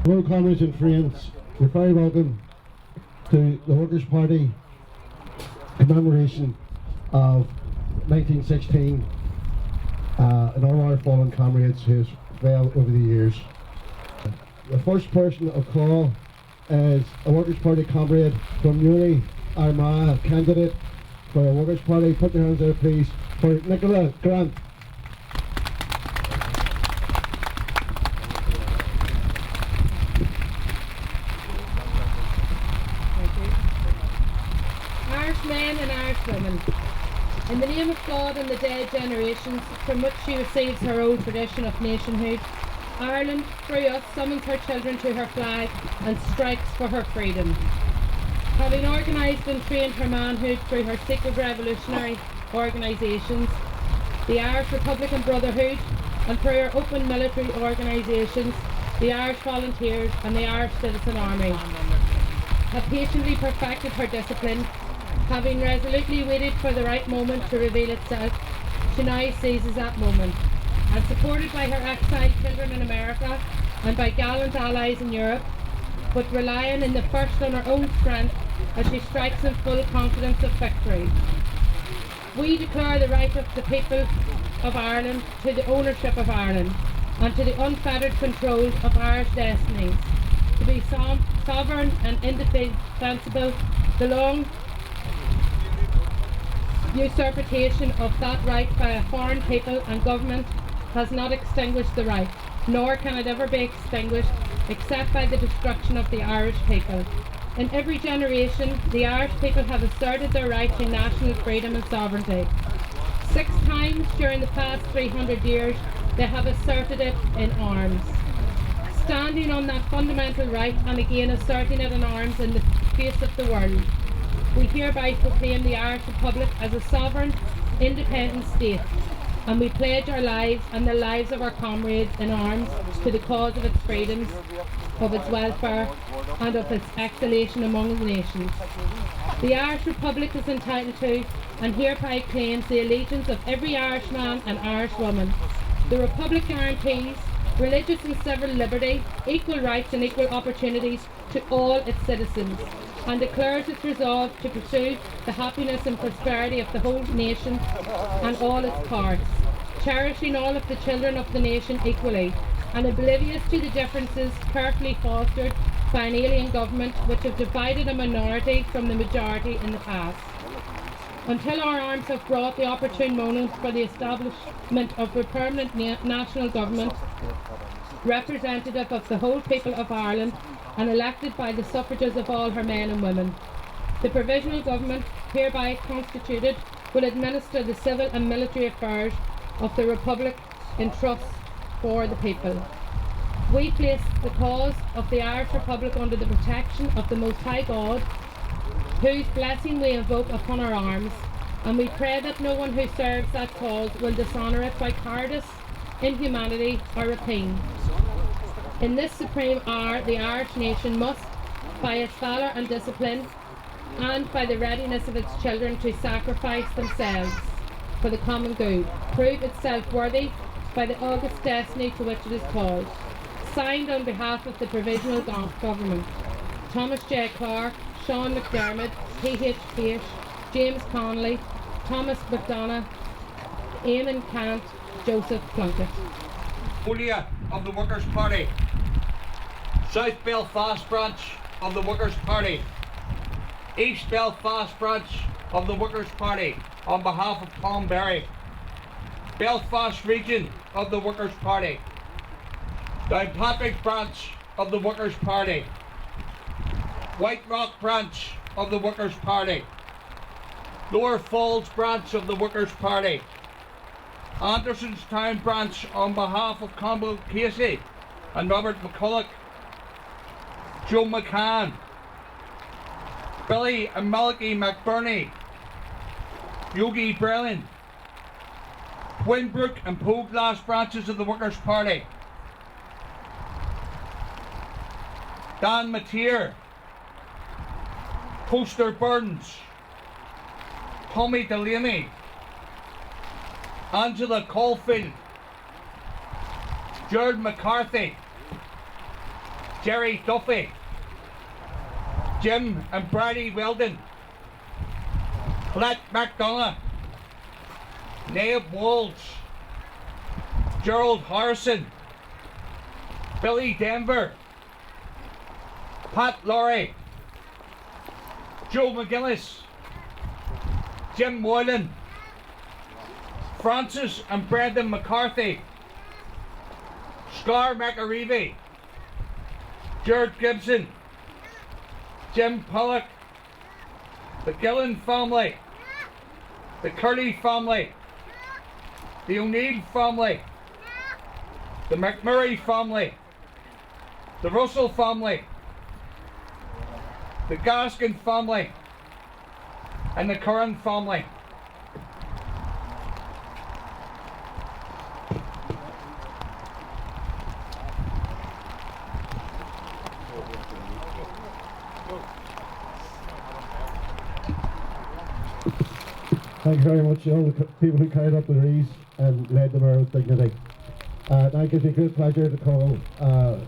Hello comrades and friends, you're very welcome to the Workers' Party commemoration of 1916 and all our fallen comrades who fell over the years. The first person of call is a Workers' Party comrade from Newry, Armagh, candidate for the Workers' Party. Put your hands there please for Nicola Grant. Irish men and Irish women, in the name of God and the dead generations from which she receives her old tradition of nationhood, Ireland, through us, summons her children to her flag and strikes for her freedom. Having organised and trained her manhood through her secret revolutionary organisations, the Irish Republican Brotherhood, and through her open military organisations, the Irish Volunteers and the Irish Citizen Army, have patiently perfected her discipline. Having resolutely waited for the right moment to reveal itself, she now seizes that moment, and supported by her exiled children in America and by gallant allies in Europe, but relying in the first on her own strength as she strikes in full confidence of victory. We declare the right of the people of Ireland to the ownership of Ireland and to the unfettered control of Irish destinies, to be sovereign and indefensible. The long usurpation of that right by a foreign people and government has not extinguished the right, nor can it ever be extinguished except by the destruction of the Irish people. In every generation, the Irish people have asserted their right to national freedom and sovereignty. 6 times during the past 300 years, they have asserted it in arms. Standing on that fundamental right and again asserting it in arms in the face of the world, we hereby proclaim the Irish Republic as a sovereign, independent state, and we pledge our lives and the lives of our comrades in arms to the cause of its freedoms, of its welfare, and of its exaltation among the nations. The Irish Republic is entitled to, and hereby claims, the allegiance of every Irishman and Irish woman. The Republic guarantees religious and civil liberty, equal rights and equal opportunities to all its citizens, and declares its resolve to pursue the happiness and prosperity of the whole nation and all its parts, cherishing all of the children of the nation equally, and oblivious to the differences carefully fostered by an alien government which have divided a minority from the majority in the past. Until our arms have brought the opportune moment for the establishment of a permanent national government, representative of the whole people of Ireland and elected by the suffrages of all her men and women. The provisional government, hereby constituted, will administer the civil and military affairs of the Republic in trust for the people. We place the cause of the Irish Republic under the protection of the Most High God, whose blessing we invoke upon our arms, and we pray that no one who serves that cause will dishonour it by cowardice, inhumanity or rapine. In this supreme hour, the Irish nation must, by its valour and discipline, and by the readiness of its children to sacrifice themselves for the common good, prove itself worthy by the august destiny to which it is called. Signed on behalf of the Provisional Government, Thomas J. Clark, Sean McDermott, P.H. Pearce, James Connolly, Thomas McDonough, Eamon Cant, Joseph Plunkett. Julia of the Workers' Party, South Belfast branch of the Workers' Party, East Belfast branch of the Workers' Party on behalf of Tom Berry, Belfast region of the Workers' Party, Downpatrick branch of the Workers' Party, White Rock branch of the Workers' Party, Lower Falls branch of the Workers' Party, Andersonstown branch on behalf of Campbell Casey and Robert McCulloch, Joe McCann, Billy and Malachy McBurney, Yogi Breland, Twinbrook and Poglass branches of the Workers' Party, Dan Mateer, Coaster Burns, Tommy Delaney, Angela Caulfield, Gerard McCarthy, Jerry Duffy, Jim and Bradley Weldon, Colette McDonough, Nabe Walsh, Gerald Harrison, Billy Denver, Pat Laurie, Joe McGillis, Jim Moylan, Francis and Brendan McCarthy, Scar McAreevy, George Gibson, Jim Pollock, the Gillen family, the Curley family, the O'Neill family, the McMurray family, the Russell family, the Gaskin family, and the Curran family. Thank you very much to all the people who carried up the wreaths and led the mayor with dignity. Now it gives me great pleasure to call a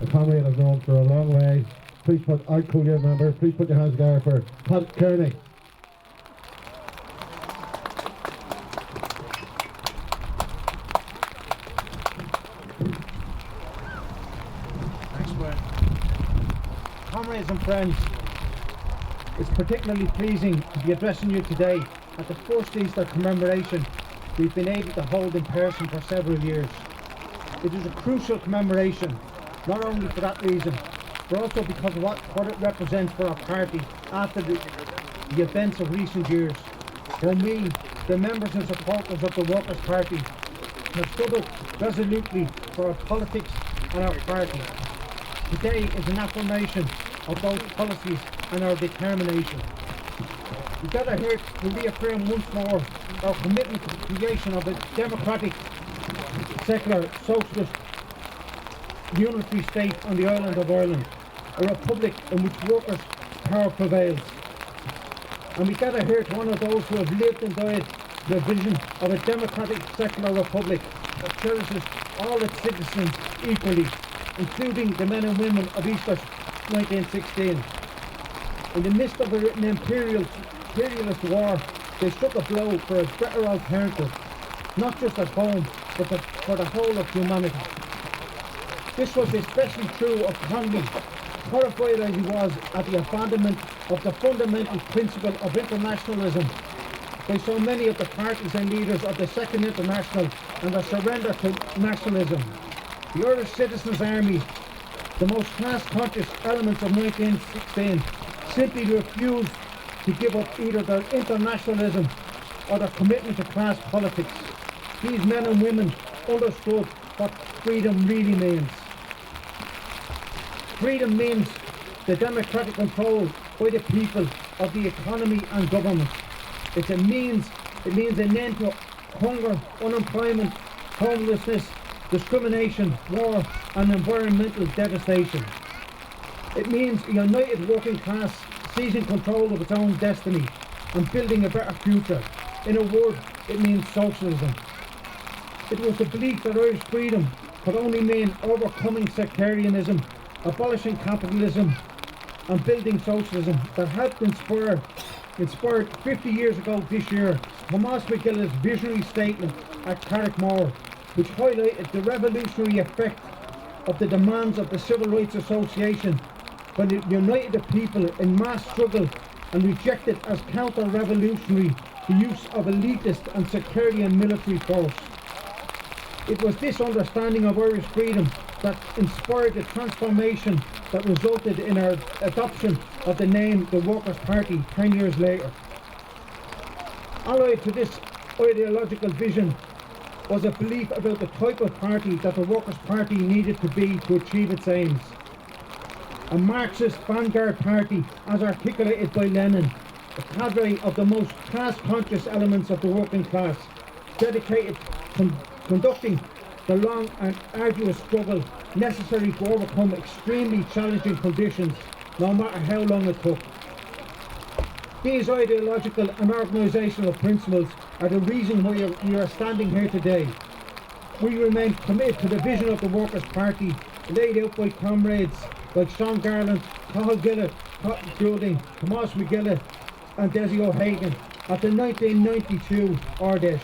comrade I've known for a long way. Please put our co-year member, please put your hands together for Pat Kearney. Thanks, Brian. Comrades and friends, it's particularly pleasing to be addressing you today at the first Easter commemoration we've been able to hold in person for several years. It is a crucial commemoration, not only for that reason, but also because of what it represents for our party after the events of recent years, when we, the members and supporters of the Workers' Party, have struggled resolutely for our politics and our party. Today is an affirmation of those policies and our determination. We gather here to reaffirm once more our commitment to the creation of a democratic, secular, socialist, unitary state on the island of Ireland, a republic in which workers' power prevails. And we gather here to honour those who have lived and died the vision of a democratic, secular republic that cherishes all its citizens equally, including the men and women of Easter 1916. In the midst of an imperialist war, they struck a blow for a better alternative, not just at home, but for the whole of humanity. This was especially true of Conley, horrified as he was at the abandonment of the fundamental principle of internationalism by so many of the parties and leaders of the Second International and their surrender to nationalism. The Irish Citizens' Army, the most class-conscious elements of 1916, simply refused to give up either their internationalism or their commitment to class politics. These men and women understood what freedom really means. Freedom means the democratic control by the people of the economy and government. It means an end to hunger, unemployment, homelessness, discrimination, war and environmental devastation. It means a united working class seizing control of its own destiny and building a better future. In a word, it means socialism. It was the belief that Irish freedom could only mean overcoming sectarianism, abolishing capitalism and building socialism that helped inspired 50 years ago this year Thomas McGill's visionary statement at Carrickmore, which highlighted the revolutionary effect of the demands of the Civil Rights Association when it united the people in mass struggle and rejected as counter-revolutionary the use of elitist and sectarian military force. It was this understanding of Irish freedom that inspired the transformation that resulted in our adoption of the name the Workers' Party 10 years later. Allied to this ideological vision was a belief about the type of party that the Workers' Party needed to be to achieve its aims. A Marxist vanguard party, as articulated by Lenin, a cadre of the most class-conscious elements of the working class, dedicated to conducting the long and arduous struggle necessary to overcome extremely challenging conditions, no matter how long it took. These ideological and organisational principles are the reason why we are standing here today. We remain committed to the vision of the Workers' Party laid out by comrades like Sean Garland, Cathal Gillett, Cotton Fielding, Tomas McGillett and Desi O'Hagan at the 1992 Ardèche.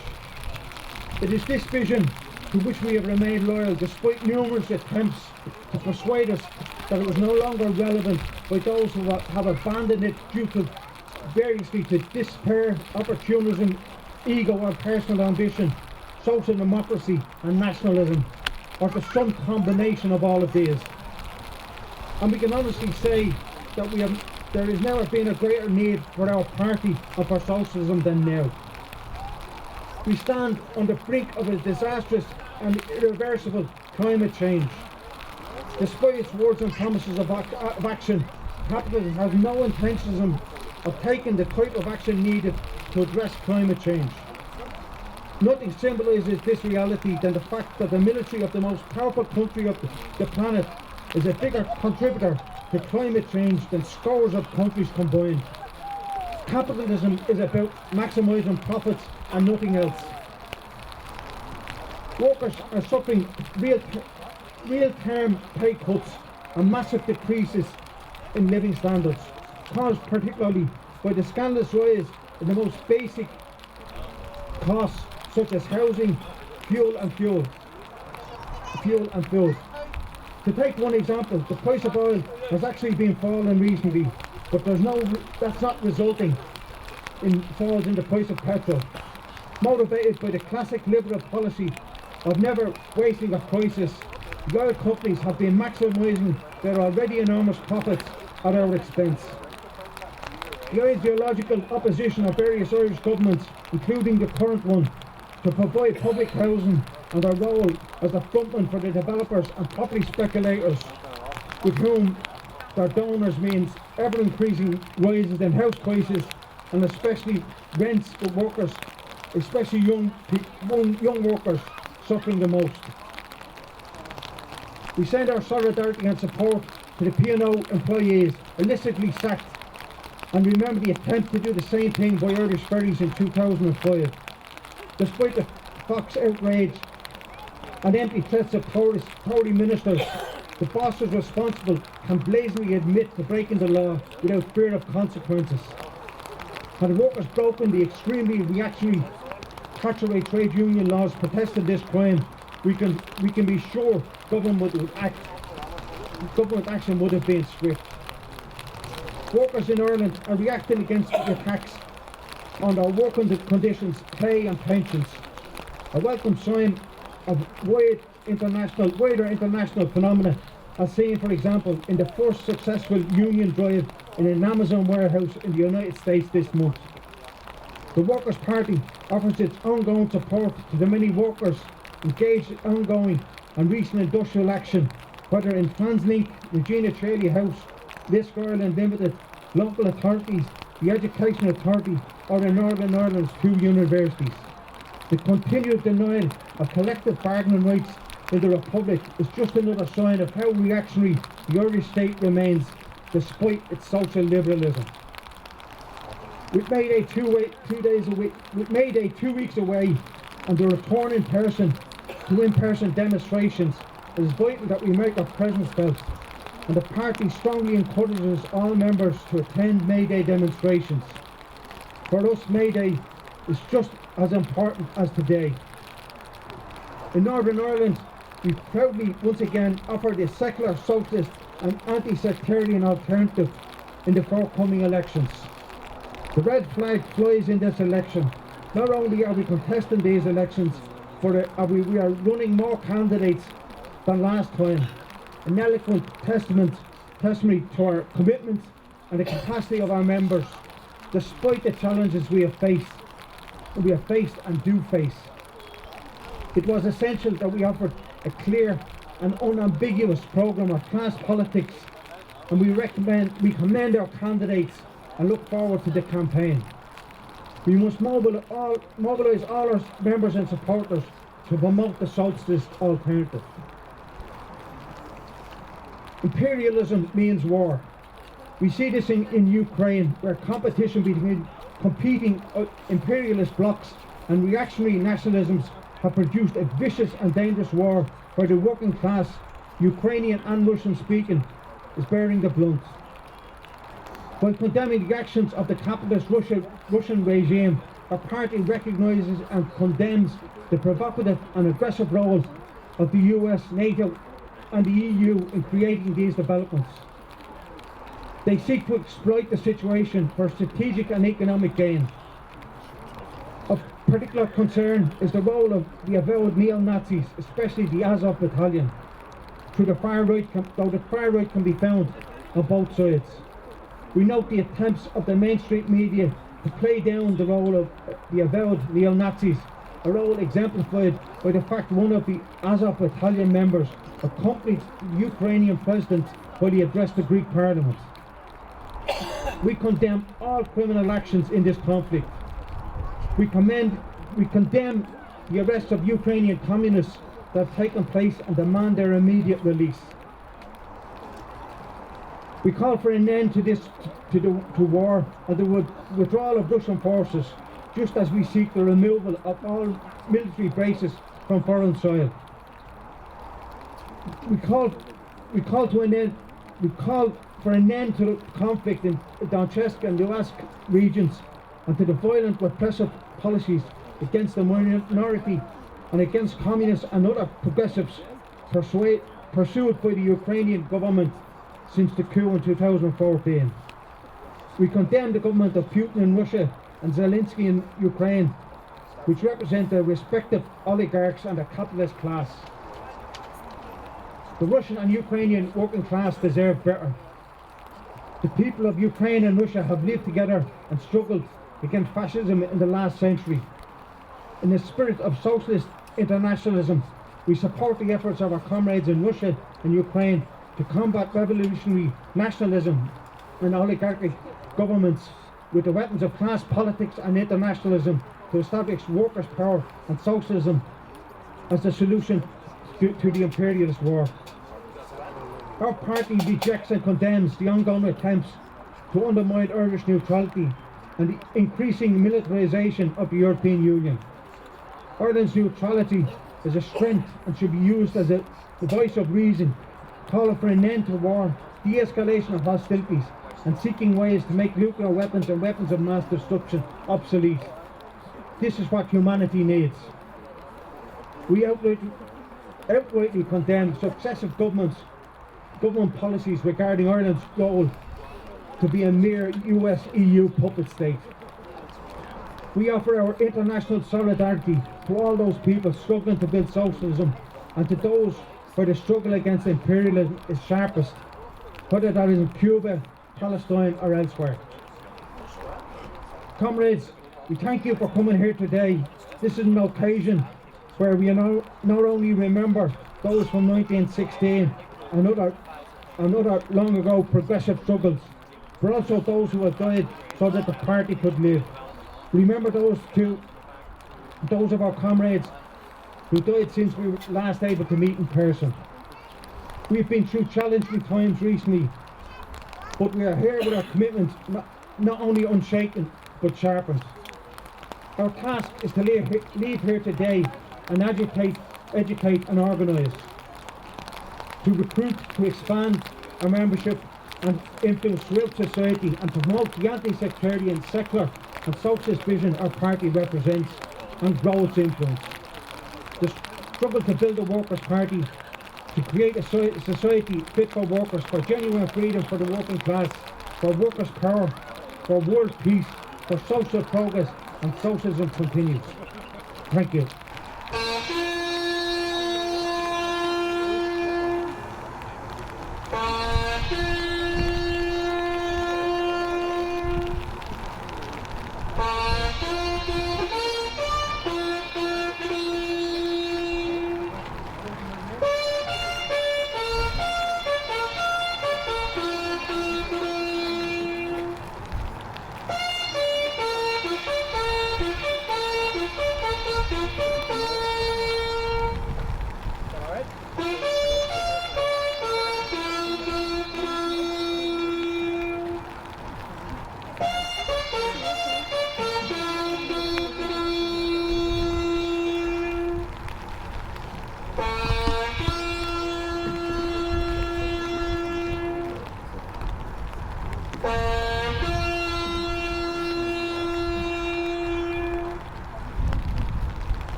It is this vision to which we have remained loyal despite numerous attempts to persuade us that it was no longer relevant by those who have abandoned it due to variously to despair, opportunism, ego or personal ambition, social democracy and nationalism, or to some combination of all of these. And we can honestly say that there has never been a greater need for our party and for socialism than now. We stand on the brink of a disastrous and irreversible climate change. Despite its words and promises of action, capitalism has no intention of taking the type of action needed to address climate change. Nothing symbolises this reality than the fact that the military of the most powerful country of the planet is a bigger contributor to climate change than scores of countries combined. Capitalism is about maximising profits and nothing else. Workers are suffering real-term pay cuts and massive decreases in living standards, caused particularly by the scandalous rise in the most basic costs such as housing, fuel and food. To take one example, the price of oil has actually been falling recently, but that's not resulting in falls in the price of petrol. Motivated by the classic liberal policy of never wasting a crisis, the oil companies have been maximising their already enormous profits at our expense. The ideological opposition of various Irish governments, including the current one, to provide public housing and their role as the frontman for the developers and property speculators, with whom their donors means ever-increasing rises in house prices and especially rents for workers, especially young workers suffering the most. We send our solidarity and support to the P&O employees illicitly sacked, and remember the attempt to do the same thing by Irish Ferries in 2005. Despite the Fox outrage and empty threats of Tory ministers, the bosses responsible can blazingly admit to breaking the law without fear of consequences. Had workers broken the extremely reactionary Thatcherite trade union laws protesting this crime, we can be sure government action would have been swift. Workers in Ireland are reacting against the attacks on their working conditions, pay and pensions. A welcome sign of wider international phenomena, as seen, for example, in the first successful union drive in an Amazon warehouse in the United States this month. The Workers' Party offers its ongoing support to the many workers engaged in ongoing and recent industrial action, whether in TransLink, Regina Chaley House, Lisk Ireland Limited, local authorities, the Education Authority or in Northern Ireland's 2 universities. The continued denial of collective bargaining rights in the Republic is just another sign of how reactionary the Irish state remains despite its social liberalism. With May Day 2 weeks away and the return to in-person demonstrations, it is vital that we make our presence felt, and the party strongly encourages all members to attend May Day demonstrations. For us, May Day is just as important as today. In Northern Ireland, we proudly once again offer the secular, socialist and anti-sectarian alternative in the forthcoming elections. The red flag flies in this election. Not only are we contesting these elections, but we are running more candidates than last time, an eloquent testimony to our commitment and the capacity of our members, despite the challenges we have faced and do face. It was essential that we offered a clear and unambiguous programme of class politics, and we commend our candidates and look forward to the campaign. We must mobilise all our members and supporters to promote the socialist alternative. Imperialism means war. We see this in Ukraine, where competition between competing imperialist blocs and reactionary nationalisms have produced a vicious and dangerous war where the working class, Ukrainian and Russian speaking, is bearing the brunt. While condemning the actions of the capitalist Russian regime, our party recognises and condemns the provocative and aggressive role of the US, NATO and the EU in creating these developments. They seek to exploit the situation for strategic and economic gain. Of particular concern is the role of the avowed neo-Nazis, especially the Azov battalion, though the far right can be found on both sides. We note the attempts of the mainstream media to play down the role of the avowed neo-Nazis, a role exemplified by the fact one of the Azov battalion members accompanied the Ukrainian president while he addressed the Greek parliament. We condemn all criminal actions in this conflict. We condemn the arrests of Ukrainian communists that have taken place and demand their immediate release. We call for an end to war and the withdrawal of Russian forces, just as we seek the removal of all military bases from foreign soil. We call for an end to the conflict in Donetsk and Luhansk regions and to the violent repressive policies against the minority and against communists and other progressives pursued by the Ukrainian government since the coup in 2014. We condemn the government of Putin in Russia and Zelensky in Ukraine, which represent the respective oligarchs and the capitalist class. The Russian and Ukrainian working class deserve better. The people of Ukraine and Russia have lived together and struggled against fascism in the last century. In the spirit of socialist internationalism, we support the efforts of our comrades in Russia and Ukraine to combat revolutionary nationalism and oligarchic governments with the weapons of class politics and internationalism to establish workers' power and socialism as the solution to the imperialist war. Our party rejects and condemns the ongoing attempts to undermine Irish neutrality and the increasing militarisation of the European Union. Ireland's neutrality is a strength and should be used as a voice of reason, calling for an end to war, de-escalation of hostilities, and seeking ways to make nuclear weapons and weapons of mass destruction obsolete. This is what humanity needs. We outrightly condemn successive government policies regarding Ireland's goal to be a mere US-EU puppet state. We offer our international solidarity to all those people struggling to build socialism and to those where the struggle against imperialism is sharpest, whether that is in Cuba, Palestine or elsewhere. Comrades, we thank you for coming here today. This is an occasion where we not only remember those from 1916 and other long ago progressive struggles, but also those who have died so that the party could live. Remember those of our comrades who died since we were last able to meet in person. We've been through challenging times recently, but we are here with our commitment not only unshaken but sharpened. Our task is to leave here today and educate and organise, to recruit, to expand our membership and influence throughout society and to promote the anti-sectarian, secular and socialist vision our party represents and grow its influence. The struggle to build a workers' party, to create a society fit for workers, for genuine freedom for the working class, for workers' power, for world peace, for social progress and socialism continues. Thank you.